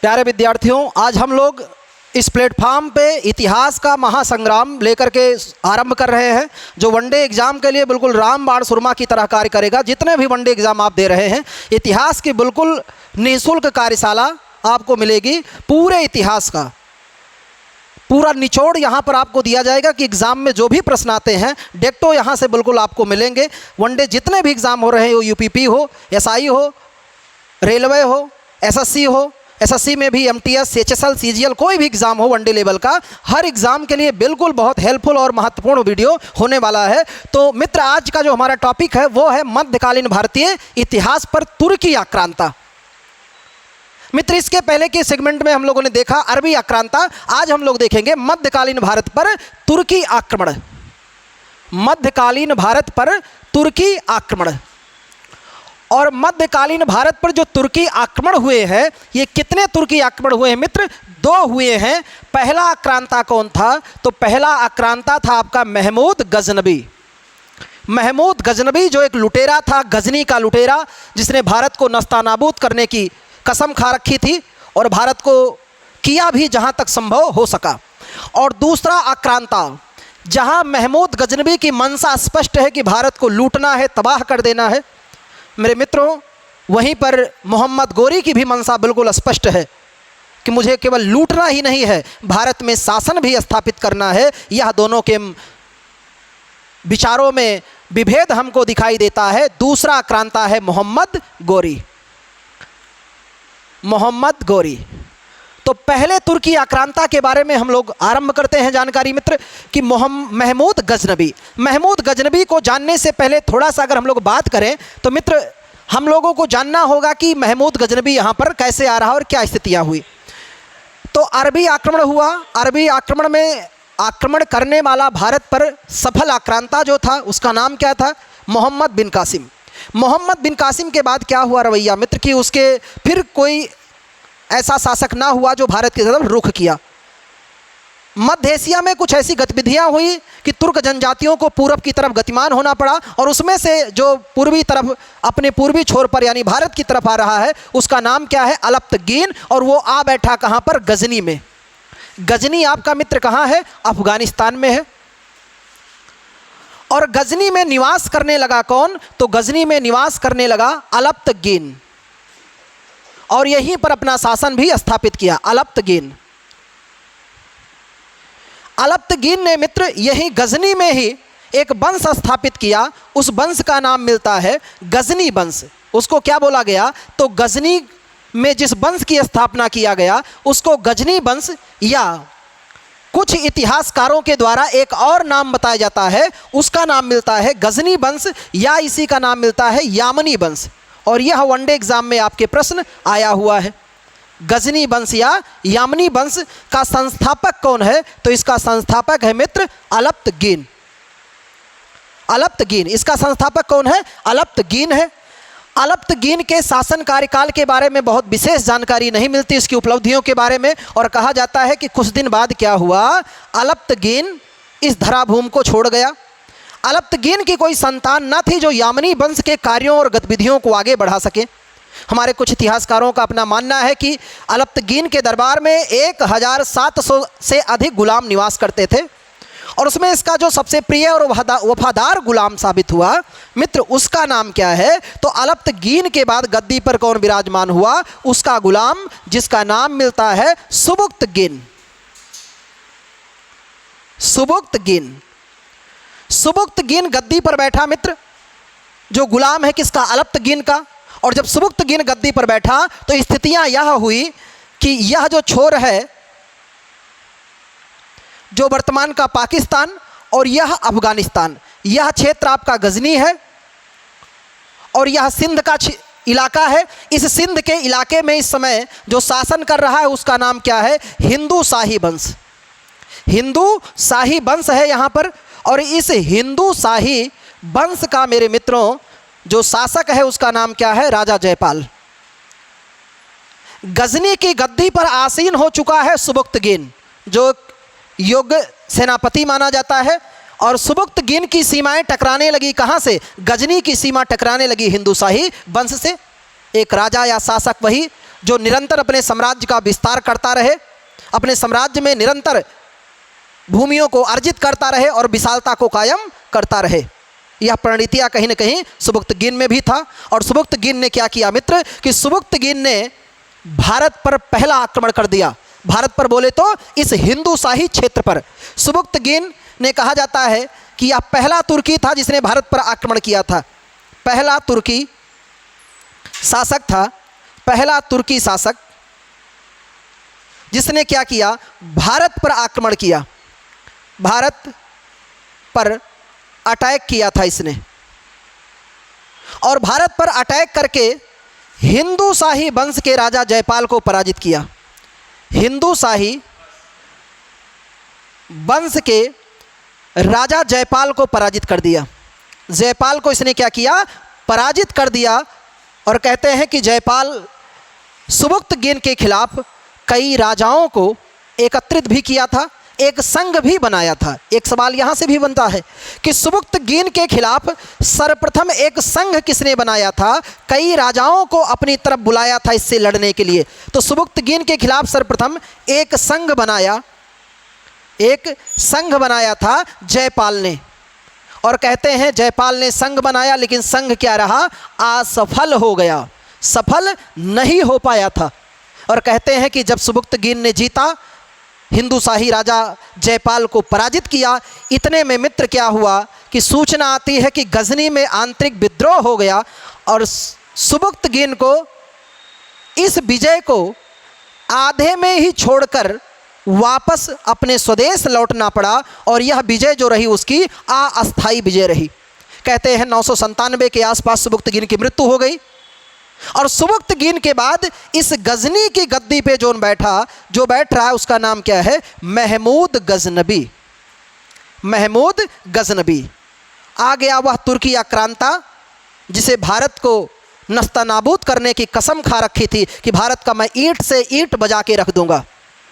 प्यारे विद्यार्थियों, आज हम लोग इस प्लेटफॉर्म पे इतिहास का महासंग्राम लेकर के आरंभ कर रहे हैं, जो वनडे एग्ज़ाम के लिए बिल्कुल रामबाण सुरमा की तरह कार्य करेगा। जितने भी वनडे एग्ज़ाम आप दे रहे हैं, इतिहास की बिल्कुल निःशुल्क कार्यशाला आपको मिलेगी। पूरे इतिहास का पूरा निचोड़ यहाँ पर आपको दिया जाएगा कि एग्ज़ाम में जो भी प्रश्न आते हैं डेक्टो यहाँ से बिल्कुल आपको मिलेंगे। वनडे जितने भी एग्ज़ाम हो रहे हैं, वो यूपीपी हो, एसआई हो, रेलवे हो, एसएससी हो, एसएससी में भी एमटीएस, एचएसएल, सीजीएल, कोई भी एग्ज़ाम हो वनडे लेवल का, हर एग्ज़ाम के लिए बिल्कुल बहुत हेल्पफुल और महत्वपूर्ण वीडियो होने वाला है। तो मित्र, आज का जो हमारा टॉपिक है वो है मध्यकालीन भारतीय इतिहास पर तुर्की आक्रांता। मित्र, इसके पहले के सेगमेंट में हम लोगों ने देखा अरबी आक्रांता। आज हम लोग देखेंगे मध्यकालीन भारत पर तुर्की आक्रमण। मध्यकालीन भारत पर तुर्की आक्रमण। और मध्यकालीन भारत पर जो तुर्की आक्रमण हुए हैं, ये कितने तुर्की आक्रमण हुए हैं मित्र? 2 हुए हैं। पहला आक्रांता कौन था? तो पहला आक्रांता था आपका महमूद गजनबी। महमूद गजनबी जो एक लुटेरा था, गजनी का लुटेरा, जिसने भारत को नस्तानाबूद करने की कसम खा रखी थी और भारत को किया भी जहाँ तक संभव हो सका। और दूसरा आक्रांता, जहाँ महमूद गजनबी की मंशा स्पष्ट है कि भारत को लूटना है, तबाह कर देना है मेरे मित्रों, वहीं पर मोहम्मद गोरी की भी मंशा बिल्कुल स्पष्ट है कि मुझे केवल लूटना ही नहीं है, भारत में शासन भी स्थापित करना है। यह दोनों के विचारों में विभेद हमको दिखाई देता है। दूसरा आक्रांता है मोहम्मद गोरी। मोहम्मद गोरी। तो पहले तुर्की आक्रांता के बारे में हम लोग आरंभ करते हैं जानकारी मित्र कि महमूद गजनबी। महमूद गजनबी को जानने से पहले थोड़ा सा अगर हम लोग बात करें तो मित्र, हम लोगों को जानना होगा कि महमूद गजनबी यहाँ पर कैसे आ रहा और क्या स्थितियाँ हुई। तो अरबी आक्रमण हुआ। अरबी आक्रमण में आक्रमण करने वाला भारत पर सफल आक्रांता जो था, उसका नाम क्या था? मोहम्मद बिन कासिम। मोहम्मद बिन कासिम के बाद क्या हुआ रवैया मित्र कि उसके फिर कोई ऐसा शासक ना हुआ जो भारत की तरफ रुख किया। मध्य एशिया में कुछ ऐसी गतिविधियां हुई कि तुर्क जनजातियों को पूरब की तरफ गतिमान होना पड़ा, और उसमें से जो पूर्वी तरफ अपने पूर्वी छोर पर यानी भारत की तरफ आ रहा है, उसका नाम क्या है? अलप्तगीन। और वो आ बैठा कहाँ पर? गजनी में। गजनी आपका मित्र कहाँ है? अफगानिस्तान में है। और गजनी में निवास करने लगा कौन? तो गजनी में निवास करने लगा अलप्तगीन, और यहीं पर अपना शासन भी स्थापित किया। अलप्तगीन। अलप्तगीन ने मित्र यहीं गजनी में ही एक वंश स्थापित किया। उस वंश का नाम मिलता है गजनी वंश। उसको क्या बोला गया? तो गजनी में जिस वंश की स्थापना किया गया उसको गजनी वंश, या कुछ इतिहासकारों के द्वारा एक और नाम बताया जाता है, उसका नाम मिलता है गजनी वंश, या इसी का नाम मिलता है यामनी वंश। और यह वनडे एग्जाम में आपके प्रश्न आया हुआ है। गजनी वंश या यामनी वंश का संस्थापक कौन है? तो इसका संस्थापक है मित्र अलप्तगीन। अलप्तगीन इसका संस्थापक कौन है? अलप्तगीन है। अलप्तगीन के शासन कार्यकाल के बारे में बहुत विशेष जानकारी नहीं मिलती, इसकी उपलब्धियों के बारे में। और कहा जाता है कि कुछ दिन बाद क्या हुआ, अलप्तगीन इस धराभूमि को छोड़ गया। अलप्तगीन की कोई संतान न थी जो यामनी वंश के कार्यों और गतिविधियों को आगे बढ़ा सके। हमारे कुछ इतिहासकारों का अपना मानना है कि अलप्तगीन के दरबार में 1700 से अधिक गुलाम निवास करते थे, और उसमें इसका जो सबसे प्रिय और वफादार गुलाम साबित हुआ मित्र, उसका नाम क्या है? तो अलप्तगीन के बाद गद्दी पर कौन विराजमान हुआ? उसका गुलाम, जिसका नाम मिलता है सुबुक्तगीन। सुबुक्तगीन। सुबुक्तगीन गद्दी पर बैठा मित्र। जो गुलाम है किसका? अलप्तगीन का। और जब सुबुक्तगीन गद्दी पर बैठा तो स्थितियां यह हुई कि यह जो छोर है, जो वर्तमान का पाकिस्तान और यह अफगानिस्तान, यह क्षेत्र आपका गजनी है, और यह सिंध का इलाका है। इस सिंध के इलाके में इस समय जो शासन कर रहा है उसका नाम क्या है? हिंदू शाही वंश। हिंदू शाही वंश है यहाँ पर। और इस हिंदू शाही वंश का मेरे मित्रों जो शासक है उसका नाम क्या है? राजा जयपाल। गजनी की गद्दी पर आसीन हो चुका है सुबुक्तगीन, जो योग्य सेनापति माना जाता है। और सुबुक्तगीन की सीमाएं टकराने लगी कहाँ से? गजनी की सीमा टकराने लगी हिंदू शाही वंश से। एक राजा या शासक वही जो निरंतर अपने साम्राज्य का विस्तार करता रहे, अपने साम्राज्य में निरंतर भूमियों को अर्जित करता रहे और विशालता को कायम करता रहे। यह प्रणितिया कहीं न कहीं सुबुक्तगीन में भी था। और सुबुक्तगीन ने क्या किया मित्र कि सुबुक्तगीन ने भारत पर पहला आक्रमण कर दिया। भारत पर बोले तो इस हिंदू शाही क्षेत्र पर सुबुक्तगीन ने कहा जाता है कि यह पहला तुर्की था जिसने भारत पर आक्रमण किया था। पहला तुर्की शासक था, पहला तुर्की शासक जिसने क्या किया, भारत पर आक्रमण किया, भारत पर अटैक किया था इसने। और भारत पर अटैक करके हिंदू शाही वंश के राजा जयपाल को पराजित किया। हिंदू शाही वंश के राजा जयपाल को पराजित कर दिया। जयपाल को इसने क्या किया, पराजित कर दिया। और कहते हैं कि जयपाल सुबुक्तगीन के खिलाफ कई राजाओं को एकत्रित भी किया था, एक संघ भी बनाया था। एक सवाल यहाँ से भी बनता है कि सुबुक्तगीन के खिलाफ सर्वप्रथम एक संघ किसने बनाया था, कई राजाओं को अपनी तरफ बुलाया था इससे लड़ने के लिए। तो सुबुक्तगीन के खिलाफ सर्वप्रथम एक संघ बनाया था जयपाल ने। और कहते हैं जयपाल ने संघ बनाया, लेकिन संघ क्या रहा, असफल हो गया, सफल नहीं हो पाया था। और कहते हैं कि जब सुबुक्तगीन ने जीता, हिंदू शाही राजा जयपाल को पराजित किया, इतने में मित्र क्या हुआ कि सूचना आती है कि गजनी में आंतरिक विद्रोह हो गया और सुबुक्तगीन को इस विजय को आधे में ही छोड़कर वापस अपने स्वदेश लौटना पड़ा। और यह विजय जो रही उसकी अस्थायी विजय रही। कहते हैं 997 के आसपास सुबुक्तगीन की मृत्यु हो गई। और सुबुक्तगीन के बाद इस गजनी की गद्दी पे जो बैठ रहा है उसका नाम क्या है, महमूद गजनबी। महमूद गजनबी आ गया वह तुर्की आक्रांता जिसे भारत को नस्तानाबूद करने की कसम खा रखी थी कि भारत का मैं ईंट से ईंट बजा के रख दूंगा।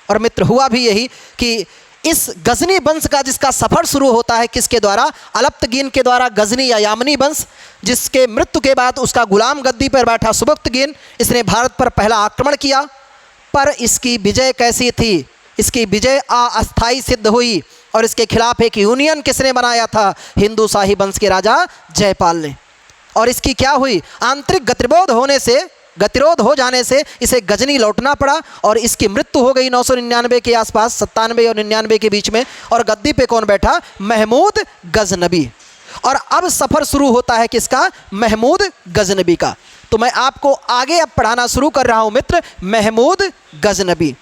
और मित्र हुआ भी यही कि इस गजनी वंश का जिसका सफ़र शुरू होता है किसके द्वारा, अलप्तगीन के द्वारा, गजनी या यामनी वंश, जिसके मृत्यु के बाद उसका गुलाम गद्दी पर बैठा सुबुक्तगीन, इसने भारत पर पहला आक्रमण किया। पर इसकी विजय कैसी थी, इसकी विजय अस्थायी सिद्ध हुई। और इसके खिलाफ एक यूनियन किसने बनाया था, हिंदू शाही वंश के राजा जयपाल ने। और इसकी क्या हुई, आंतरिक गतिरोध हो जाने से इसे गजनी लौटना पड़ा और इसकी मृत्यु हो गई 999 के आसपास, 97 और 99 के बीच में। और गद्दी पे कौन बैठा, महमूद गजनबी। और अब सफ़र शुरू होता है किसका, महमूद गजनबी का। तो मैं आपको आगे अब पढ़ाना शुरू कर रहा हूँ मित्र, महमूद गजनबी।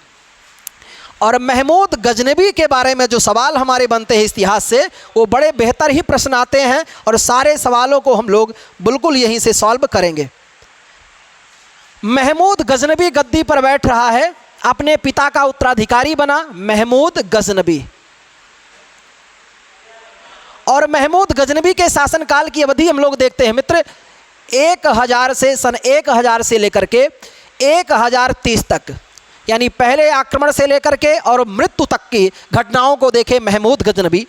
और महमूद गजनबी के बारे में जो सवाल हमारे बनते हैं इतिहास से, वो बड़े बेहतर ही प्रश्न आते हैं और सारे सवालों को हम लोग बिल्कुल यहीं से सॉल्व करेंगे। महमूद गजनबी गद्दी पर बैठ रहा है, अपने पिता का उत्तराधिकारी बना महमूद गजनबी। और महमूद गजनबी के शासनकाल की अवधि हम लोग देखते हैं मित्र, 1000 से लेकर के 1030 तक, यानी पहले आक्रमण से लेकर के और मृत्यु तक की घटनाओं को देखे महमूद गजनबी।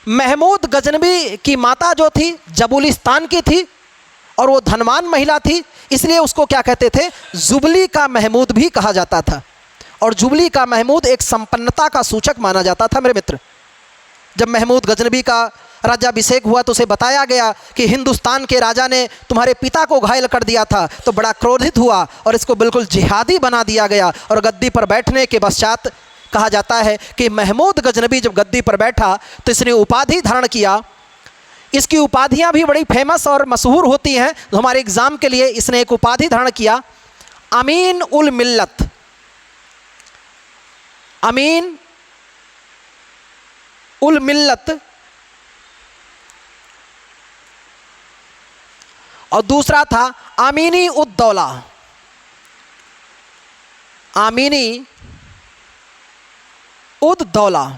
महमूद गजनबी की माता जो थी जबुलिस्तान की थी और वो धनवान महिला थी, इसलिए उसको क्या कहते थे, जुबली का महमूद भी कहा जाता था। और जुबली का महमूद एक संपन्नता का सूचक माना जाता था मेरे मित्र। जब महमूद गजनबी का राज्याभिषेक हुआ तो उसे बताया गया कि हिंदुस्तान के राजा ने तुम्हारे पिता को घायल कर दिया था, तो बड़ा क्रोधित हुआ और इसको बिल्कुल जिहादी बना दिया गया। और गद्दी पर बैठने के पश्चात कहा जाता है कि महमूद गजनबी जब गद्दी पर बैठा तो इसने उपाधि धारण किया। इसकी उपाधियां भी बड़ी फेमस और मशहूर होती हैं, तो हमारे एग्जाम के लिए इसने एक उपाधि धारण किया, अमीन उल मिल्लत। अमीन उल मिल्लत। और दूसरा था आमीनी उद दौला। आमीनी उद दौला,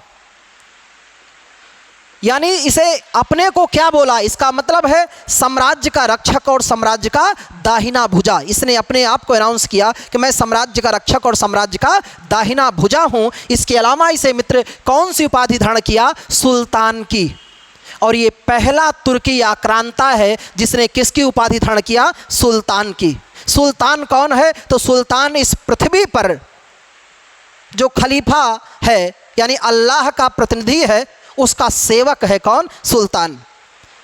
यानी इसे अपने को क्या बोला, इसका मतलब है साम्राज्य का रक्षक और साम्राज्य का दाहिना भुजा। इसने अपने आप को अनाउंस किया कि मैं साम्राज्य का रक्षक और साम्राज्य का दाहिना भुजा हूँ। इसके अलावा इसे मित्र कौन सी उपाधि धारण किया, सुल्तान की। और ये पहला तुर्की आक्रांता है जिसने किसकी उपाधि धारण किया, सुल्तान की। सुल्तान कौन है? तो सुल्तान इस पृथ्वी पर जो खलीफा है, यानी अल्लाह का प्रतिनिधि है, उसका सेवक है कौन? सुल्तान।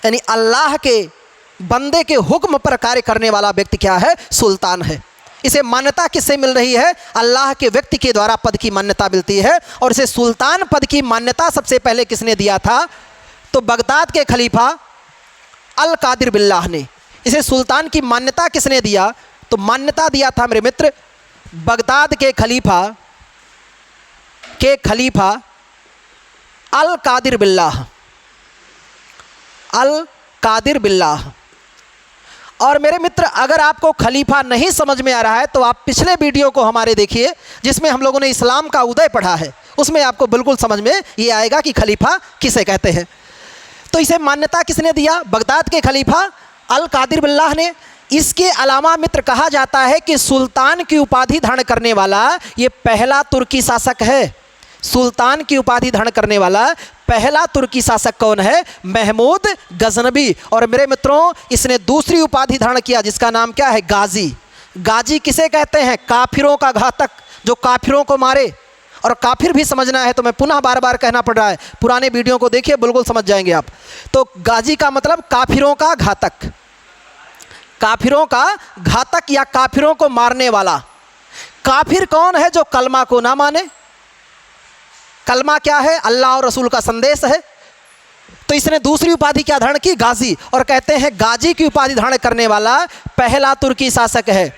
यानी अल्लाह के बंदे के हुक्म पर कार्य करने वाला व्यक्ति क्या है? सुल्तान है। इसे मान्यता किससे मिल रही है? अल्लाह के व्यक्ति के द्वारा पद की मान्यता मिलती है। और इसे सुल्तान पद की मान्यता सबसे पहले किसने दिया था? तो बगदाद के खलीफा अल कादिर बिल्लाह ने। इसे सुल्तान की मान्यता किसने दिया? तो मान्यता दिया था मेरे मित्र बगदाद के खलीफा अल कादिर बिल्लाह, अल कादिर बिल्लाह। और मेरे मित्र, अगर आपको खलीफा नहीं समझ में आ रहा है तो आप पिछले वीडियो को हमारे देखिए, जिसमें हम लोगों ने इस्लाम का उदय पढ़ा है। उसमें आपको बिल्कुल समझ में ये आएगा कि खलीफा किसे कहते हैं। तो इसे मान्यता किसने दिया? बगदाद के खलीफा अल कादिर बिल्लाह ने। इसके अलावा मित्र कहा जाता है कि सुल्तान की उपाधि धारण करने वाला ये पहला तुर्की शासक है। सुल्तान की उपाधि धारण करने वाला पहला तुर्की शासक कौन है? महमूद गजनबी। और मेरे मित्रों, इसने दूसरी उपाधि धारण किया जिसका नाम क्या है? गाजी। गाजी किसे कहते हैं? काफिरों का घातक, जो काफिरों को मारे। और काफिर भी समझना है तो मैं पुनः बार बार कहना पड़ रहा है, पुराने वीडियो को देखिए, बिल्कुल समझ जाएंगे आप। तो गाजी का मतलब काफिरों का घातक, काफिरों का घातक या काफिरों को मारने वाला। काफिर कौन है? जो कलमा को ना माने। कलमा क्या है? अल्लाह और रसूल का संदेश है। तो इसने दूसरी उपाधि क्या धारण की? गाजी। और कहते हैं गाजी की उपाधि धारण करने वाला पहला तुर्की शासक है,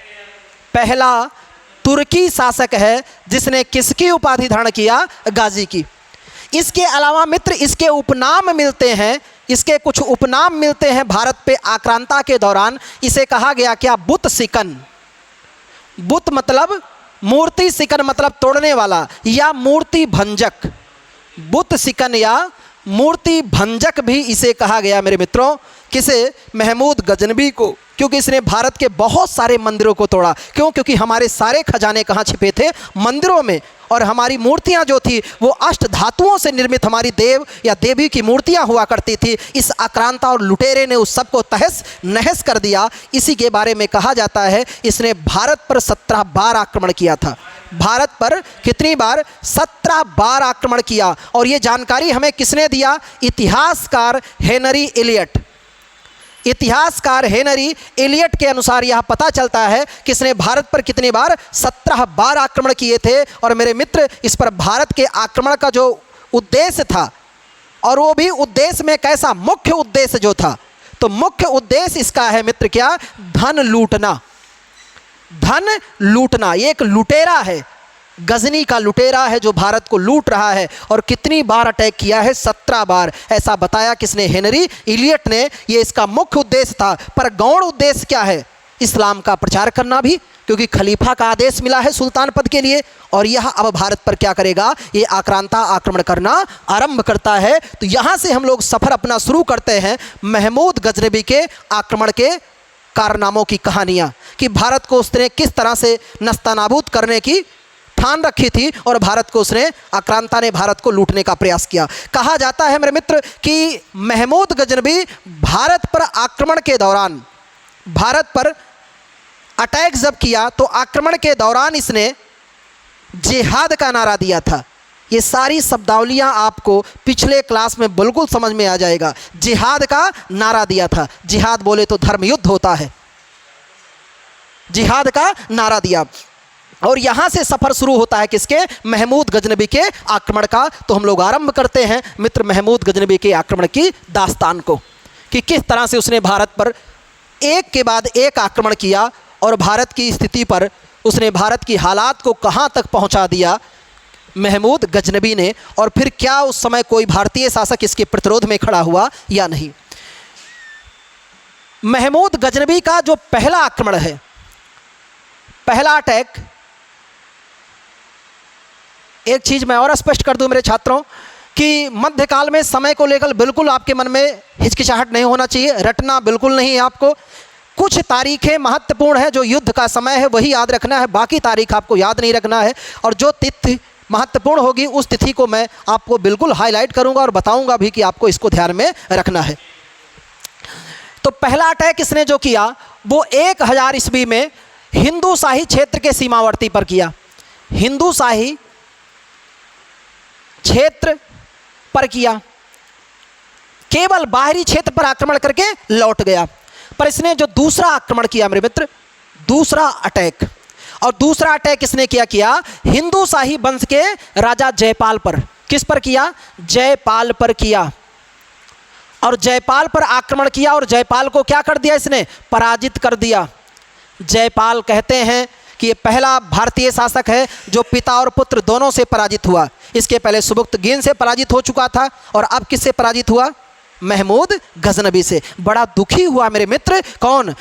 पहला तुर्की शासक है जिसने किसकी उपाधि धारण किया? गाजी की। इसके अलावा मित्र इसके उपनाम मिलते हैं, इसके कुछ उपनाम मिलते हैं भारत पे आक्रांता के दौरान। इसे कहा गया क्या? बुत सिकन। बुत मतलब मूर्ति, सिकन मतलब तोड़ने वाला या मूर्ति भंजक। बुत सिकन या मूर्ति भंजक भी इसे कहा गया मेरे मित्रों। किसे? महमूद गजनबी को। क्योंकि इसने भारत के बहुत सारे मंदिरों को तोड़ा। क्यों? क्योंकि हमारे सारे खजाने कहाँ छिपे थे? मंदिरों में। और हमारी मूर्तियां जो थी वो अष्ट धातुओं से निर्मित हमारी देव या देवी की मूर्तियां हुआ करती थी। इस आक्रांता और लुटेरे ने उस सबको तहस नहस कर दिया। इसी के बारे में कहा जाता है इसने भारत पर 17 बार आक्रमण किया था। भारत पर कितनी बार? 17 बार आक्रमण किया। और ये जानकारी हमें किसने दिया? इतिहासकार हेनरी एलियट। इतिहासकार हेनरी एलियट के अनुसार यह पता चलता है कि इसने भारत पर कितनी बार? 17 बार आक्रमण किए थे। और मेरे मित्र, इस पर भारत के आक्रमण का जो उद्देश्य था, और वो भी उद्देश्य में कैसा? मुख्य उद्देश्य जो था, तो मुख्य उद्देश्य इसका है मित्र क्या? धन लूटना। धन लूटना। ये एक लुटेरा है, गजनी का लुटेरा है जो भारत को लूट रहा है। और कितनी बार अटैक किया है? 17 बार। ऐसा बताया किसने? हेनरी एलियट ने। ये इसका मुख्य उद्देश्य था। पर गौण उद्देश्य क्या है? इस्लाम का प्रचार करना भी, क्योंकि खलीफा का आदेश मिला है सुल्तान पद के लिए। और यह अब भारत पर क्या करेगा? ये आक्रांता आक्रमण करना आरंभ करता है। तो यहाँ से हम लोग सफ़र अपना शुरू करते हैं महमूद गजनबी के आक्रमण के कारनामों की कहानियाँ, कि भारत को उसने किस तरह से नस्तानाबूद करने की ठान रखी थी और भारत को उसने, आक्रांता ने भारत को लूटने का प्रयास किया। कहा जाता है मेरे मित्र कि महमूद गजनबी भारत पर आक्रमण के दौरान, भारत पर अटैक जब किया तो आक्रमण के दौरान इसने जिहाद का नारा दिया था। ये सारी शब्दावलियाँ आपको पिछले क्लास में बिल्कुल समझ में आ जाएगा। जिहाद का नारा दिया था। जिहाद बोले तो धर्म युद्ध होता है। जिहाद का नारा दिया। और यहाँ से सफ़र शुरू होता है किसके? महमूद गजनबी के आक्रमण का। तो हम लोग आरंभ करते हैं मित्र महमूद गजनबी के आक्रमण की दास्तान को, कि किस तरह से उसने भारत पर एक के बाद एक आक्रमण किया और भारत की स्थिति पर उसने, भारत की हालात को कहाँ तक पहुँचा दिया महमूद गजनबी ने। और फिर क्या उस समय कोई भारतीय शासक इसके प्रतिरोध में खड़ा हुआ या नहीं। महमूद गजनबी का जो पहला आक्रमण है, पहला अटैक, एक चीज़ मैं और स्पष्ट कर दूं मेरे छात्रों कि मध्यकाल में समय को लेकर बिल्कुल आपके मन में हिचकिचाहट नहीं होना चाहिए, रटना बिल्कुल नहीं है आपको। कुछ तारीखें महत्वपूर्ण है, जो युद्ध का समय है वही याद रखना है, बाकी तारीख आपको याद नहीं रखना है। और जो तिथि महत्वपूर्ण होगी उस तिथि को मैं आपको बिल्कुल हाईलाइट करूंगा और बताऊंगा भी कि आपको इसको ध्यान में रखना है। तो पहला अटैक इसने जो किया वो 1000 ईस्वी में हिंदू शाही क्षेत्र के सीमावर्ती पर किया, हिंदू शाही क्षेत्र पर किया, केवल बाहरी क्षेत्र पर आक्रमण करके लौट गया। पर इसने जो दूसरा आक्रमण किया मेरे मित्र, दूसरा अटैक, और दूसरा अटैक इसने किया हिंदू शाही वंश के राजा जयपाल पर। किस पर किया? जयपाल पर किया, और जयपाल पर आक्रमण किया और जयपाल को क्या कर दिया इसने? पराजित कर दिया। जयपाल कहते हैं कि ये पहला भारतीय शासक है जो पिता और पुत्र दोनों से पराजित हुआ। इसके पहले सुबुक्तगीन से पराजित हो चुका था, और अब किससे पराजित हुआ? महमूद गजनबी से। बड़ा दुखी हुआ मेरे मित्र, कौन?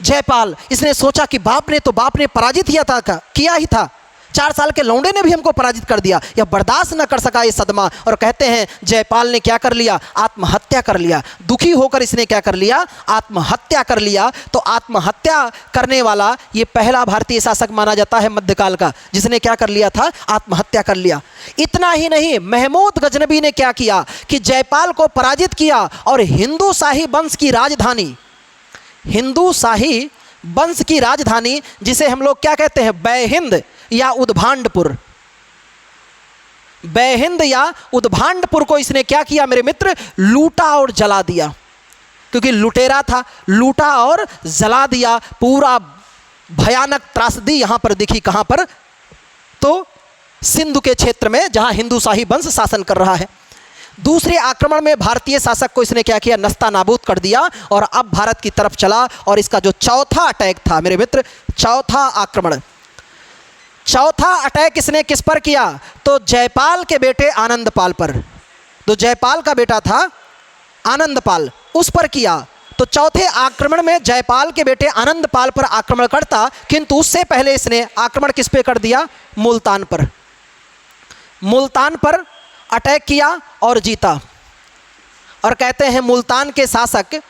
जयपाल। इसने सोचा कि बाप ने पराजित किया ही था, 4 साल के लौंडे ने भी हमको पराजित कर दिया। यह बर्दाश्त न कर सका ये सदमा, और कहते हैं जयपाल ने क्या कर लिया? आत्महत्या कर लिया। दुखी होकर इसने क्या कर लिया? आत्महत्या कर लिया। तो आत्महत्या करने वाला ये पहला भारतीय शासक माना जाता है मध्यकाल का, जिसने क्या कर लिया था? आत्महत्या कर लिया। इतना ही नहीं, महमूद गजनबी ने क्या किया कि जयपाल को पराजित किया और हिंदू शाही वंश की राजधानी, हिंदू शाही वंश की राजधानी जिसे हम लोग क्या कहते हैं? बैहिंद या उद्भांडपुर, बैहिंद या उद्भांडपुर को इसने क्या किया मेरे मित्र? लूटा और जला दिया, क्योंकि लुटेरा था, लूटा और जला दिया। पूरा भयानक त्रासदी यहां पर दिखी, कहां पर? तो सिंधु के क्षेत्र में, जहां हिंदू शाही वंश शासन कर रहा है। दूसरे आक्रमण में भारतीय शासक को इसने क्या किया? नस्ता नाबूद कर दिया, और अब भारत की तरफ चला। और इसका जो चौथा अटैक था मेरे मित्र, चौथा आक्रमण, चौथा अटैक इसने किस पर किया? तो जयपाल के बेटे आनंदपाल पर। तो जयपाल का बेटा था आनंदपाल, उस पर किया। तो चौथे आक्रमण में जयपाल के बेटे आनंदपाल पर आक्रमण करता, किंतु उससे पहले इसने आक्रमण किस पे कर दिया? मुल्तान पर। मुल्तान पर अटैक किया और जीता। और कहते हैं मुल्तान के शासक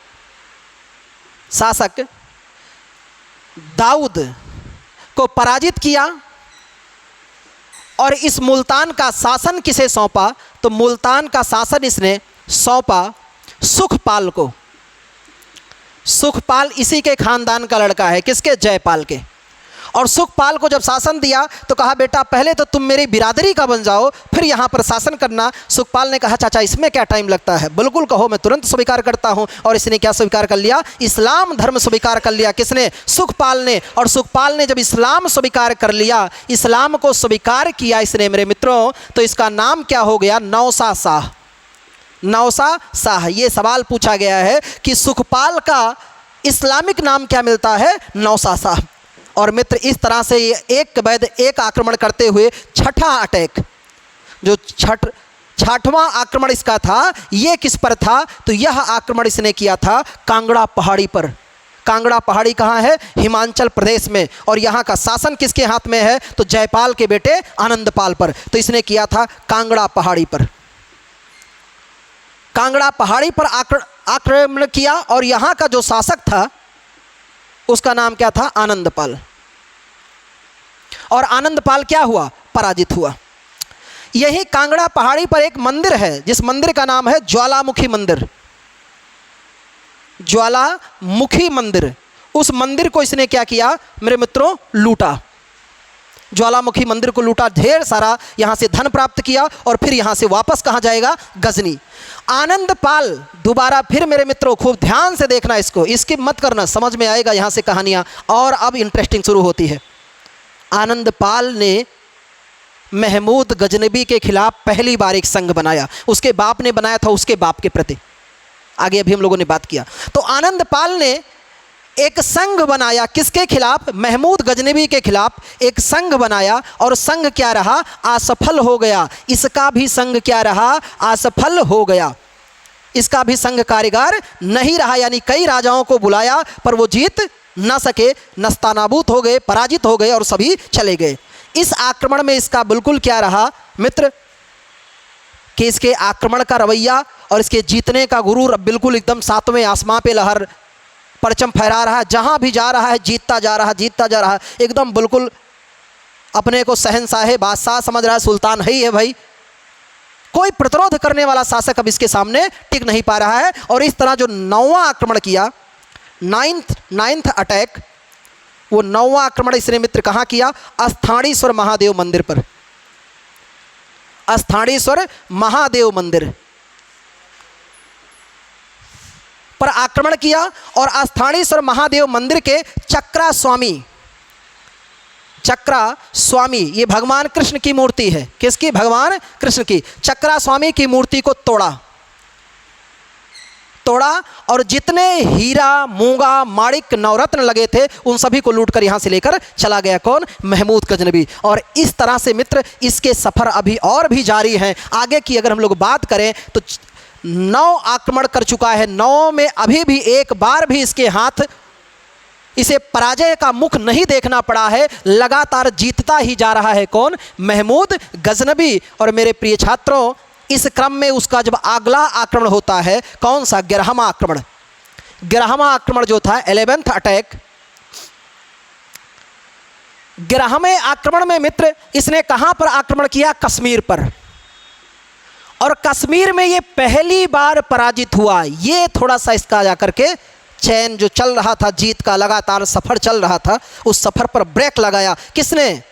दाऊद को पराजित किया, और इस मुल्तान का शासन किसे सौंपा? तो मुल्तान का शासन इसने सौंपा सुखपाल को। सुखपाल इसी के खानदान का लड़का है, किसके? जयपाल के। और सुखपाल को जब शासन दिया तो कहा बेटा पहले तो तुम मेरी बिरादरी का बन जाओ, फिर यहाँ पर शासन करना। सुखपाल ने कहा चाचा इसमें क्या टाइम लगता है, बिल्कुल कहो, मैं तुरंत स्वीकार करता हूँ। और इसने क्या स्वीकार कर लिया? इस्लाम धर्म स्वीकार कर लिया। किसने? सुखपाल ने। और सुखपाल ने जब इस्लाम स्वीकार कर लिया, इस्लाम को स्वीकार किया इसने मेरे मित्रों, तो इसका नाम क्या हो गया? नौसा शाह। नौसा शाह। ये सवाल पूछा गया है कि सुखपाल का इस्लामिक नाम क्या मिलता है? नौसा शाह। और मित्र इस तरह से ये एक के बाद एक आक्रमण करते हुए छठा अटैक, जो छठवां आक्रमण इसका था, ये किस पर था? तो यह आक्रमण इसने किया था कांगड़ा पहाड़ी पर। कांगड़ा पहाड़ी कहाँ है? हिमाचल प्रदेश में। और यहाँ का शासन किसके हाथ में है? तो जयपाल के बेटे आनंदपाल पर। तो इसने किया था कांगड़ा पहाड़ी पर। कांगड़ा पहाड़ी पर आक्रमण किया, और यहाँ का जो शासक था उसका नाम क्या था? आनंदपाल। और आनंदपाल क्या हुआ? पराजित हुआ। यही कांगड़ा पहाड़ी पर एक मंदिर है, जिस मंदिर का नाम है ज्वालामुखी मंदिर। ज्वालामुखी मंदिर, उस मंदिर को इसने क्या किया मेरे मित्रों? लूटा। ज्वालामुखी मंदिर को लूटा, ढेर सारा यहाँ से धन प्राप्त किया, और फिर यहाँ से वापस कहाँ जाएगा? गजनी। आनंदपाल दोबारा फिर मेरे मित्रों खूब ध्यान से देखना, इसको स्किप मत करना, समझ में आएगा यहाँ से कहानियाँ। और अब इंटरेस्टिंग शुरू होती है। आनंदपाल ने महमूद गजनबी के खिलाफ पहली बार एक संघ बनाया। उसके बाप ने बनाया था उसके बाप के प्रति, आगे अभी हम लोगों ने बात किया। तो आनंदपाल ने एक संघ बनाया, किसके खिलाफ? महमूद गजनबी के खिलाफ एक संघ बनाया, और संघ क्या रहा? असफल हो गया। इसका भी संघ क्या रहा? असफल हो गया। इसका भी संघ कारीगर नहीं रहा, यानी कई राजाओं को बुलाया पर वो जीत न सके, नस्तानाबूद हो गए, पराजित हो गए, और सभी चले गए। इस आक्रमण में इसका बिल्कुल क्या रहा मित्र कि इसके आक्रमण का रवैया और इसके जीतने का गुरूर अब बिल्कुल एकदम सातवें आसमां पे लहर परचम फहरा रहा है। जहाँ भी जा रहा है जीतता जा रहा है, जीतता जा रहा है। एकदम बिल्कुल अपने को शहंशाह बादशाह समझ रहा है, सुल्तान ही है भाई। कोई प्रतिरोध करने वाला शासक अब इसके सामने टिक नहीं पा रहा है। और इस तरह जो 9वां आक्रमण किया, नाइन्थ अटैक, वो 9वां आक्रमण इसने मित्र कहाँ किया? स्थानेश्वर महादेव मंदिर पर। स्थानेश्वर महादेव मंदिर पर आक्रमण किया और स्थानेश्वर महादेव मंदिर के चक्रा स्वामी, ये भगवान कृष्ण की मूर्ति है। किसकी? भगवान कृष्ण की। चक्रा स्वामी की मूर्ति को तोड़ा और जितने हीरा, मूंगा, माणिक, नवरत्न लगे थे उन सभी को लूटकर यहां से लेकर चला गया। कौन? महमूद गजनबी। और इस तरह से मित्र इसके सफर अभी और भी जारी हैं। आगे की अगर हम लोग बात करें तो 9 आक्रमण कर चुका है। 9 में अभी भी एक बार भी इसके हाथ इसे पराजय का मुख नहीं देखना पड़ा है। लगातार जीतता ही जा रहा है। कौन? महमूद गजनबी। और मेरे प्रिय छात्रों, इस क्रम में उसका जब अगला आक्रमण होता है, कौन सा? 11वां आक्रमण। 11वां आक्रमण जो था 11th अटैक, 11वें आक्रमण में मित्र इसने कहां पर आक्रमण किया? कश्मीर पर। और कश्मीर में ये पहली बार पराजित हुआ। ये थोड़ा सा इसका जाकर के चैन जो चल रहा था, जीत का लगातार सफर चल रहा था, उस सफर पर ब्रेक लगाया। किसने?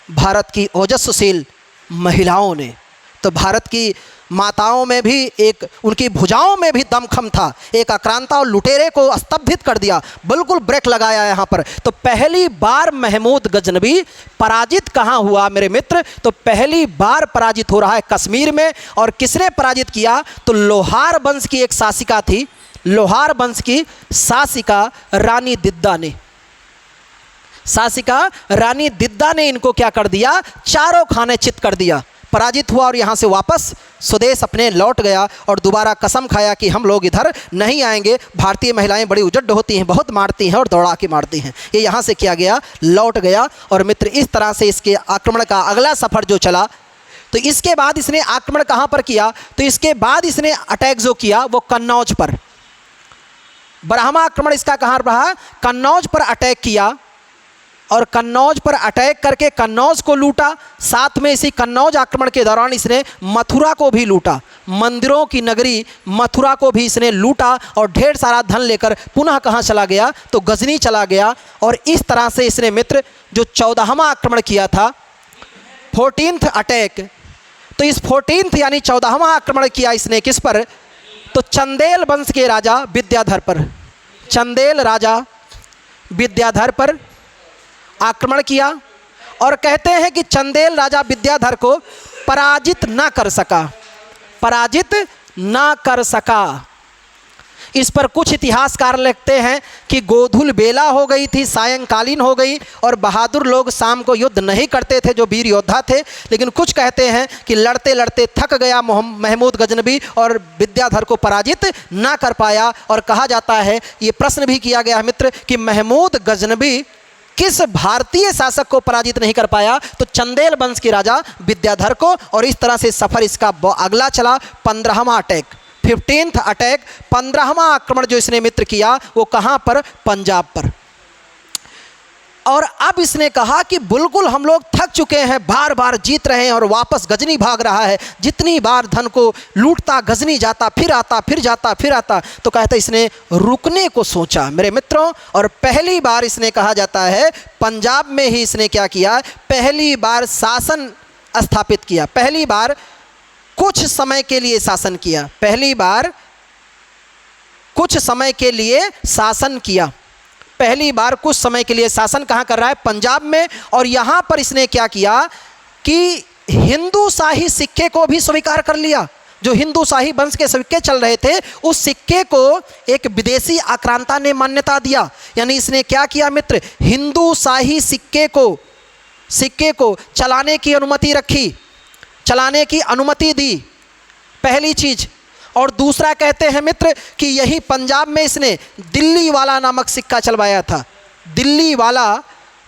भारत की ओजस्वीशील महिलाओं ने। तो भारत की माताओं में भी एक, उनकी भुजाओं में भी दमखम था। एक आक्रांता और लुटेरे को स्तब्धित कर दिया, बिल्कुल ब्रेक लगाया यहाँ पर। तो पहली बार महमूद गजनबी पराजित कहाँ हुआ मेरे मित्र? तो पहली बार पराजित हो रहा है कश्मीर में। और किसने पराजित किया? तो लोहार वंश की एक शासिका थी, लोहार वंश की शासिका रानी दिद्दा ने। शासिका रानी दिद्दा ने इनको क्या कर दिया? चारों खाने चित कर दिया। पराजित हुआ और यहाँ से वापस स्वदेश अपने लौट गया और दोबारा कसम खाया कि हम लोग इधर नहीं आएंगे। भारतीय महिलाएं बड़ी उजड्ड होती हैं, बहुत मारती हैं और दौड़ा के मारती हैं। ये यहाँ से किया गया, लौट गया। और मित्र इस तरह से इसके आक्रमण का अगला सफर जो चला, तो इसके बाद इसने आक्रमण कहाँ पर किया? तो इसके बाद इसने अटैक जो किया वो कन्नौज पर। 12वां आक्रमण इसका कहाँ रहा? कन्नौज पर अटैक किया। और कन्नौज पर अटैक करके कन्नौज को लूटा। साथ में इसी कन्नौज आक्रमण के दौरान इसने मथुरा को भी लूटा, मंदिरों की नगरी मथुरा को भी इसने लूटा। और ढेर सारा धन लेकर पुनः कहाँ चला गया? तो गजनी चला गया। और इस तरह से इसने मित्र जो 14वां आक्रमण किया था, 14th अटैक, तो इस 14th यानी 14वां आक्रमण किया इसने किस पर? तो चंदेल वंश के राजा विद्याधर पर। चंदेल राजा विद्याधर पर आक्रमण किया। और कहते हैं कि चंदेल राजा विद्याधर को पराजित ना कर सका। इस पर कुछ इतिहासकार लिखते हैं कि गोधुल बेला हो गई थी, सायंकालीन हो गई और बहादुर लोग शाम को युद्ध नहीं करते थे, जो वीर योद्धा थे। लेकिन कुछ कहते हैं कि लड़ते लड़ते थक गया महमूद गजनबी और विद्याधर को पराजित ना कर पाया। और कहा जाता है, ये प्रश्न भी किया गया है मित्र, कि महमूद गजनबी किस भारतीय शासक को पराजित नहीं कर पाया? तो चंदेल वंश के राजा विद्याधर को। और इस तरह से सफर इसका अगला चला। 15वां अटैक, 15th अटैक, 15वां आक्रमण जो इसने मित्र किया वो कहां पर? पंजाब पर। और अब इसने कहा कि बिल्कुल हम लोग थक चुके हैं, बार बार जीत रहे हैं और वापस गजनी भाग रहा है। जितनी बार धन को लूटता गजनी जाता, फिर आता, फिर जाता, फिर आता। तो कहता इसने रुकने को सोचा मेरे मित्रों। और पहली बार इसने कहा जाता है पंजाब में ही इसने क्या किया? पहली बार शासन स्थापित किया। पहली बार कुछ समय के लिए शासन किया। पहली बार कुछ समय के लिए शासन किया। पहली बार कुछ समय के लिए शासन कहाँ कर रहा है? पंजाब में। और यहाँ पर इसने क्या किया कि हिंदू शाही सिक्के को भी स्वीकार कर लिया। जो हिंदू शाही वंश के सिक्के चल रहे थे, उस सिक्के को एक विदेशी आक्रांता ने मान्यता दिया। यानी इसने क्या किया मित्र? हिंदू शाही सिक्के को चलाने की अनुमति रखी, चलाने की अनुमति दी, पहली चीज। और दूसरा कहते हैं मित्र कि यही पंजाब में इसने दिल्ली वाला नामक सिक्का चलवाया था। दिल्ली वाला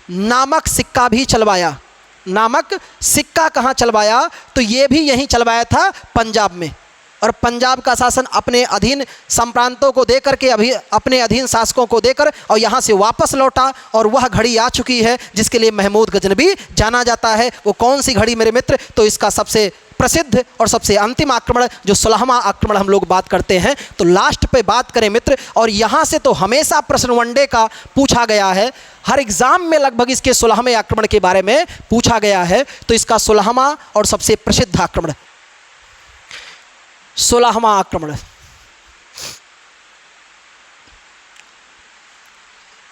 नामक सिक्का भी चलवाया। नामक सिक्का कहाँ चलवाया? तो ये भी यहीं चलवाया था पंजाब में। और पंजाब का शासन अपने अधीन संप्रांतों को देकर के, अभी अपने अधीन शासकों को देकर और यहाँ से वापस लौटा। और वह घड़ी आ चुकी है जिसके लिए महमूद गजनबी जाना जाता है। वो कौन सी घड़ी मेरे मित्र? तो इसका सबसे प्रसिद्ध और सबसे अंतिम आक्रमण जो 16वां आक्रमण हम लोग बात करते हैं, तो लास्ट पे बात करें मित्र, और यहाँ से तो हमेशा प्रश्न वनडे का पूछा गया है, हर एग्जाम में लगभग इसके 16वें आक्रमण के बारे में पूछा गया है। तो इसका 16वां और सबसे प्रसिद्ध आक्रमण, 16वां आक्रमण,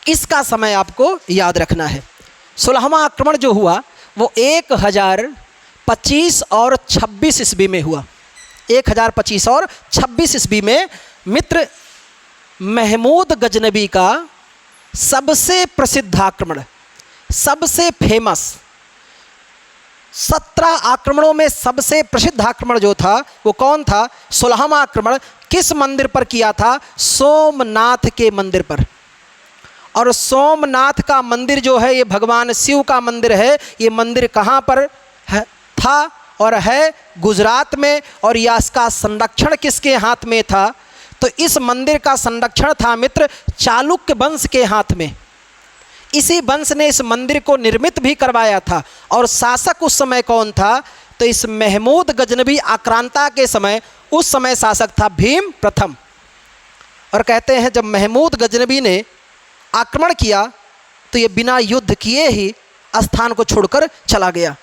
इसका समय आपको याद रखना है। 16वां आक्रमण जो हुआ वो 1025 और 26 ईस्वी में हुआ। 1025 और 26 ईस्वी में मित्र महमूद गजनबी का सबसे प्रसिद्ध आक्रमण, सबसे फेमस 17 आक्रमणों में सबसे प्रसिद्ध आक्रमण जो था वो कौन था? 16वां आक्रमण किस मंदिर पर किया था? सोमनाथ के मंदिर पर। और सोमनाथ का मंदिर जो है ये भगवान शिव का मंदिर है। ये मंदिर कहाँ पर है, था और है? गुजरात में। और यह इसका संरक्षण किसके हाथ में था? तो इस मंदिर का संरक्षण था मित्र चालुक्य वंश के हाथ में। इसी वंश ने इस मंदिर को निर्मित भी करवाया था। और शासक उस समय कौन था? तो इस महमूद गजनबी आक्रांता के समय उस समय शासक था भीम प्रथम। और कहते हैं जब महमूद गजनबी ने आक्रमण किया तो ये बिना युद्ध किए ही स्थान को छोड़कर चला गया।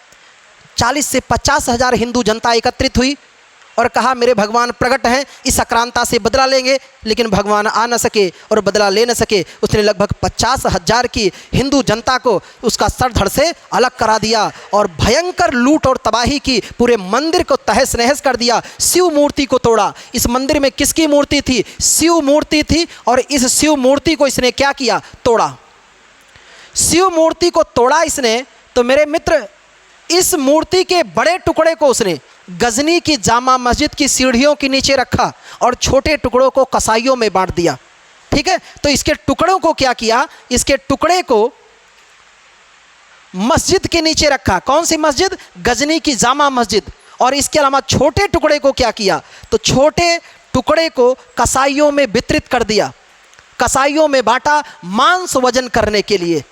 40 से 50 हज़ार हिंदू जनता एकत्रित हुई और कहा मेरे भगवान प्रकट हैं, इस आक्रांता से बदला लेंगे। लेकिन भगवान आ न सके और बदला ले न सके। उसने लगभग 50 हज़ार की हिंदू जनता को उसका सर धड़ से अलग करा दिया और भयंकर लूट और तबाही की। पूरे मंदिर को तहस नहस कर दिया। शिव मूर्ति को तोड़ा। इस मंदिर में किसकी मूर्ति थी? शिव मूर्ति थी। और इस शिव मूर्ति को इसने क्या किया? तोड़ा। शिव मूर्ति को तोड़ा इसने। तो मेरे मित्र इस मूर्ति के बड़े टुकड़े को उसने गजनी की जामा मस्जिद की सीढ़ियों के नीचे रखा और छोटे टुकड़ों को कसाईयों में बांट दिया। ठीक है, तो इसके टुकड़ों को क्या किया? इसके टुकड़े को मस्जिद के नीचे रखा। कौन सी मस्जिद? गजनी की जामा मस्जिद। और इसके अलावा छोटे टुकड़े को क्या किया? तो छोटे टुकड़े को कसाईयों में वितरित कर दिया, कसाईयों में बांटा मांस वजन करने के लिए।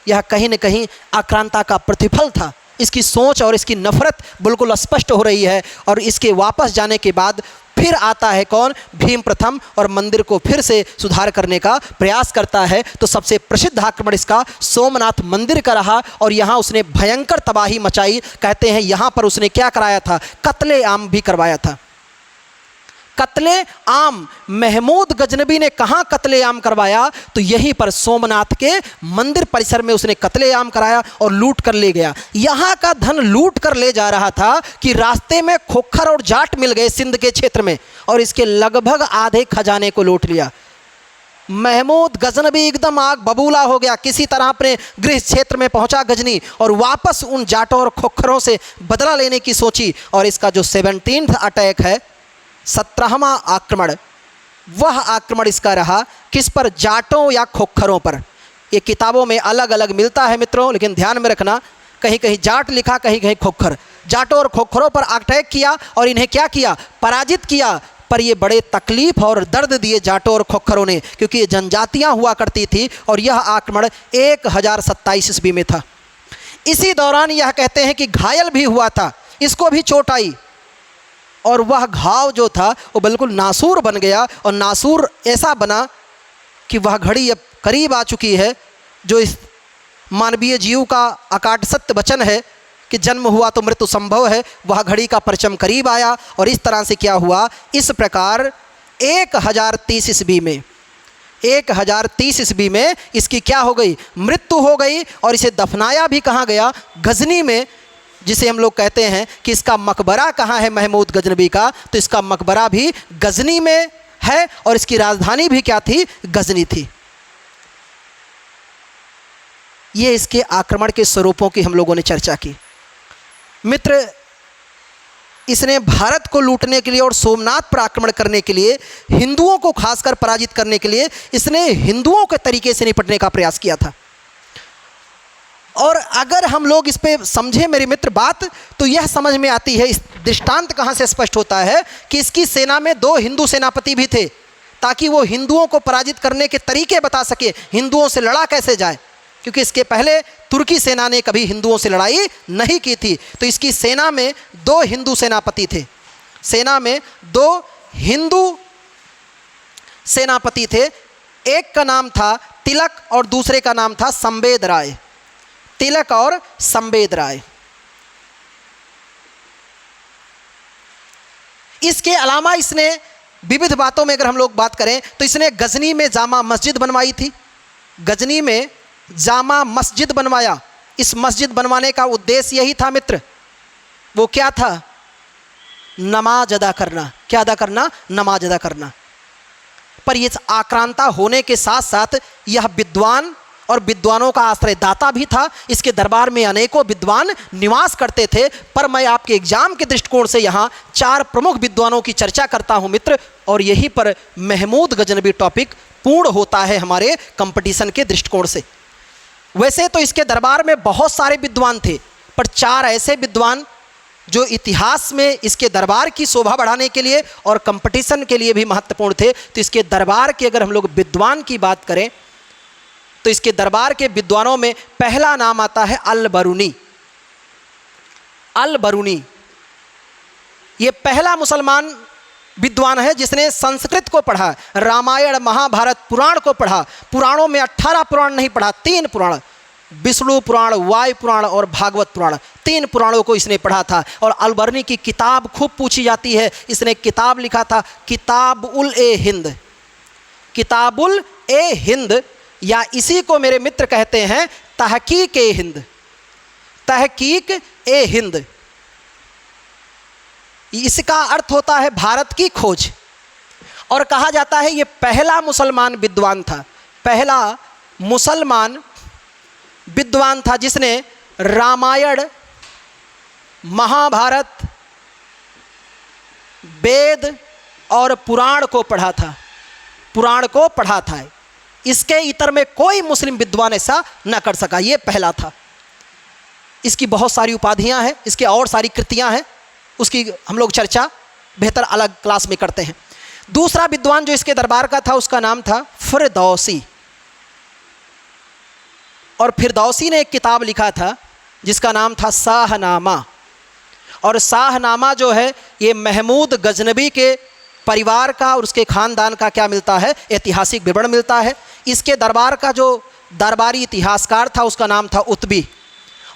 यह कहीं न कहीं आक्रांता का प्रतिफल था। इसकी सोच और इसकी नफरत बिल्कुल स्पष्ट हो रही है। और इसके वापस जाने के बाद फिर आता है कौन? भीम प्रथम, और मंदिर को फिर से सुधार करने का प्रयास करता है। तो सबसे प्रसिद्ध आक्रमण इसका सोमनाथ मंदिर का रहा और यहाँ उसने भयंकर तबाही मचाई। कहते हैं यहाँ पर उसने क्या कराया था? कत्ले आम भी करवाया था। कत्ले आम महमूद गजनबी ने कहाँ कत्ले आम करवाया? तो यहीं पर सोमनाथ के मंदिर परिसर में उसने कत्ले आम कराया और लूट कर ले गया। यहाँ का धन लूट कर ले जा रहा था कि रास्ते में खोखर और जाट मिल गए सिंध के क्षेत्र में और इसके लगभग आधे खजाने को लूट लिया। महमूद गजनबी एकदम आग बबूला हो गया। किसी तरह अपने गृह क्षेत्र में पहुंचा गजनी और वापस उन जाटों और खोखरों से बदला लेने की सोची। और इसका जो 17th अटैक है, 17वां आक्रमण, वह आक्रमण इसका रहा किस पर? जाटों या खोखरों पर। ये किताबों में अलग अलग मिलता है मित्रों, लेकिन ध्यान में रखना कहीं कहीं जाट लिखा, कहीं कहीं खोखर। जाटों और खोखरों पर अटैक किया और इन्हें क्या किया? पराजित किया। पर ये बड़े तकलीफ और दर्द दिए जाटों और खोखरों ने, क्योंकि ये जनजातियां हुआ करती थी। और यह आक्रमण 1027 ईस्वी में था। इसी दौरान यह कहते हैं कि घायल भी हुआ था, इसको भी चोट आई और वह घाव जो था वो बिल्कुल नासूर बन गया। और नासूर ऐसा बना कि वह घड़ी अब करीब आ चुकी है जो इस मानवीय जीव का अकाट सत्य वचन है कि जन्म हुआ तो मृत्यु संभव है। वह घड़ी का परचम करीब आया और इस तरह से क्या हुआ? इस प्रकार 1030 ईस्वी में, 1030 ईस्वी में इसकी क्या हो गई? मृत्यु हो गई। और इसे दफनाया भी कहाँ गया? गजनी में, जिसे हम लोग कहते हैं कि इसका मकबरा कहाँ है महमूद गजनबी का? तो इसका मकबरा भी गजनी में है और इसकी राजधानी भी क्या थी? गजनी थी। ये इसके आक्रमण के स्वरूपों की हम लोगों ने चर्चा की। मित्र, इसने भारत को लूटने के लिए और सोमनाथ पर आक्रमण करने के लिए, हिंदुओं को खासकर पराजित करने के लिए इसने हिंदुओं के तरीके से निपटने का प्रयास किया था। और अगर हम लोग इस पे समझें मेरे मित्र बात, तो यह समझ में आती है, इस दृष्टांत कहाँ से स्पष्ट होता है कि इसकी सेना में 2 हिंदू सेनापति भी थे, ताकि वो हिंदुओं को पराजित करने के तरीके बता सके, हिंदुओं से लड़ा कैसे जाए। क्योंकि इसके पहले तुर्की सेना ने कभी हिंदुओं से लड़ाई नहीं की थी। तो इसकी सेना में 2 हिंदू सेनापति थे, सेना में 2 हिंदू सेनापति थे। एक का नाम था तिलक और दूसरे का नाम था संवेद राय। तिलक और संवेद राय। इसके अलावा इसने विविध बातों में अगर हम लोग बात करें तो इसने गजनी में जामा मस्जिद बनवाई थी। गजनी में जामा मस्जिद बनवाया। इस मस्जिद बनवाने का उद्देश्य यही था मित्र, वो क्या था? नमाज अदा करना। क्या अदा करना? नमाज अदा करना। पर ये आक्रांता होने के साथ साथ यह विद्वान और विद्वानों का आश्रयदाता भी था। इसके दरबार में अनेकों विद्वान निवास करते थे। पर मैं आपके एग्जाम के दृष्टिकोण से यहाँ 4 प्रमुख विद्वानों की चर्चा करता हूँ मित्र, और यहीं पर महमूद गजनवी टॉपिक पूर्ण होता है हमारे कंपटीशन के दृष्टिकोण से। वैसे तो इसके दरबार में बहुत सारे विद्वान थे, पर 4 ऐसे विद्वान जो इतिहास में इसके दरबार की शोभा बढ़ाने के लिए और कंपटीशन के लिए भी महत्वपूर्ण थे। तो इसके दरबार के अगर हम लोग विद्वान की बात करें तो इसके दरबार के विद्वानों में पहला नाम आता है अल बरूनी। अल बरूनी ये पहला मुसलमान विद्वान है जिसने संस्कृत को पढ़ा, रामायण महाभारत पुराण को पढ़ा। पुराणों में 18 पुराण नहीं पढ़ा, 3 पुराण, विष्णु पुराण, वायु पुराण और भागवत पुराण, 3 पुराणों को इसने पढ़ा था। और अल बरूनी की किताब खूब पूछी जाती है। इसने किताब लिखा था किताबुल ए हिंद। किताबुल ए हिंद, या इसी को मेरे मित्र कहते हैं तहकीक ए हिंद। तहकीक ए हिंद, इसका अर्थ होता है भारत की खोज। और कहा जाता है ये पहला मुसलमान विद्वान था, पहला मुसलमान विद्वान था जिसने रामायण महाभारत वेद और पुराण को पढ़ा था। पुराण को पढ़ा था। इसके इतर में कोई मुस्लिम विद्वान ऐसा न कर सका, ये पहला था। इसकी बहुत सारी उपाधियां हैं, इसके और सारी कृतियां हैं, उसकी हम लोग चर्चा बेहतर अलग क्लास में करते हैं। दूसरा विद्वान जो इसके दरबार का था उसका नाम था फिरदौसी। और फिरदौसी ने एक किताब लिखा था जिसका नाम था शाहनामा। और शाहनामा जो है ये महमूद गजनवी के परिवार का और उसके ख़ानदान का क्या मिलता है? ऐतिहासिक विवरण मिलता है। इसके दरबार का जो दरबारी इतिहासकार था उसका नाम था उतबी।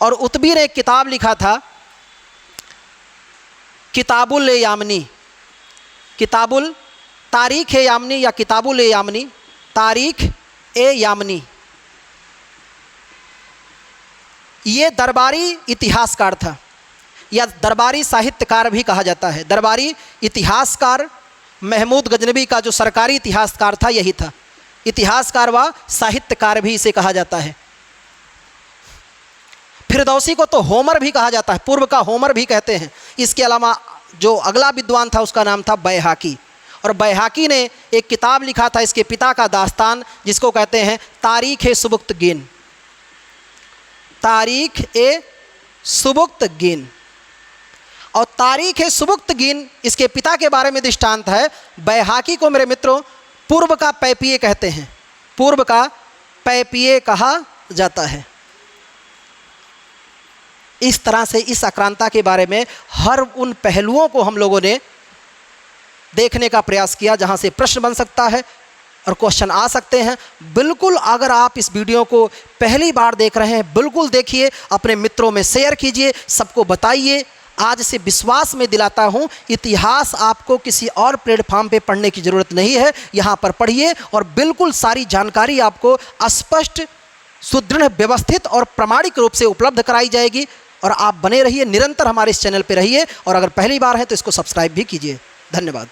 और उतबी ने एक किताब लिखा था किताबुल ए यामनी। किताबुल तारीख ए यामनी या किताबुल ए यामनी, तारीख ए यामनी। ये दरबारी इतिहासकार था या दरबारी साहित्यकार भी कहा जाता है। दरबारी इतिहासकार महमूद गजनवी का जो सरकारी इतिहासकार था यही था। इतिहासकार व साहित्यकार भी इसे कहा जाता है। फिरदौसी को तो होमर भी कहा जाता है, पूर्व का होमर भी कहते हैं। इसके अलावा जो अगला विद्वान था उसका नाम था बैहाकी। और बैहाकी ने एक किताब लिखा था इसके पिता का दास्तान, जिसको कहते हैं तारीख ए सुबुक्तगीन। तारीख ए सुबुक्तगीन। और तारीख ए सुबुक्तगीन इसके पिता के बारे में दृष्टांत है। बैहाकी को मेरे मित्रों पूर्व का पैपिये कहते हैं, पूर्व का पैपिये कहा जाता है। इस तरह से इस आक्रांता के बारे में हर उन पहलुओं को हम लोगों ने देखने का प्रयास किया जहां से प्रश्न बन सकता है और क्वेश्चन आ सकते हैं। बिल्कुल अगर आप इस वीडियो को पहली बार देख रहे हैं, बिल्कुल देखिए, अपने मित्रों में शेयर कीजिए, सबको बताइए। आज से विश्वास में दिलाता हूँ इतिहास आपको किसी और प्लेटफॉर्म पे पढ़ने की ज़रूरत नहीं है। यहाँ पर पढ़िए और बिल्कुल सारी जानकारी आपको स्पष्ट, सुदृढ़, व्यवस्थित और प्रामाणिक रूप से उपलब्ध कराई जाएगी। और आप बने रहिए, निरंतर हमारे इस चैनल पे रहिए। और अगर पहली बार है तो इसको सब्सक्राइब भी कीजिए। धन्यवाद।